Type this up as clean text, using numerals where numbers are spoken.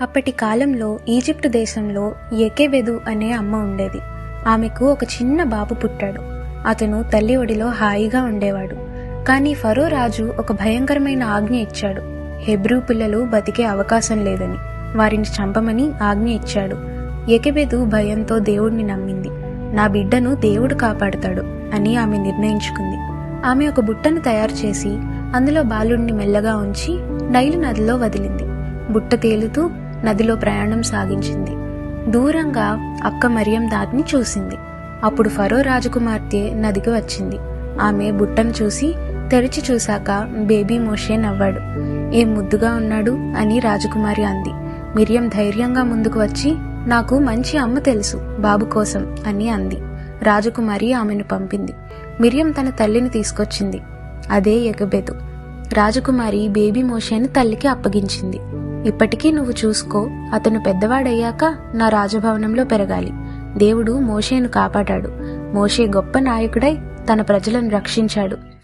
అప్పటి కాలంలో ఈజిప్టు దేశంలో ఎకెబెదు అనే అమ్మ ఉండేది. ఆమెకు ఒక చిన్న బాబు పుట్టాడు. అతను తల్లి ఒడిలో హాయిగా ఉండేవాడు. కానీ ఫరో రాజు ఒక భయంకరమైన ఆజ్ఞ ఇచ్చాడు. హెబ్రూ పిల్లలు బతికే అవకాశం లేదని, వారిని చంపమని ఆజ్ఞ ఇచ్చాడు. ఎకెబెదు భయంతో దేవుడిని నమ్మింది. నా బిడ్డను దేవుడు కాపాడుతాడు అని ఆమె నిర్ణయించుకుంది. ఆమె ఒక బుట్టను తయారు చేసి అందులో బాలుడిని మెల్లగా ఉంచి నైలు నదిలో వదిలింది. బుట్ట తేలుతూ నదిలో ప్రయాణం సాగించింది. దూరంగా అక్క మరియం దాటిని చూసింది. అప్పుడు ఫరో రాజకుమార్తె నదికి వచ్చింది. ఆమె బుట్టను చూసి తెరిచి చూశాక బేబీ మోషే నవ్వాడు. ఏం ముద్దుగా ఉన్నాడు అని రాజకుమారి అంది. మిరియం ధైర్యంగా ముందుకు వచ్చి, నాకు మంచి అమ్మ తెలుసు బాబు కోసం అని అంది. రాజకుమారి ఆమెను పంపింది. మిరియం తన తల్లిని తీసుకొచ్చింది. అదే ఎగబెదు. రాజకుమారి బేబీ మోషేని తల్లికి అప్పగించింది. ఇప్పటికీ నువ్వు చూసుకో, అతను పెద్దవాడయ్యాక నా రాజభవనంలో పెరగాలి. దేవుడు మోషేను కాపాడాడు. మోషే గొప్ప నాయకుడై తన ప్రజలను రక్షించాడు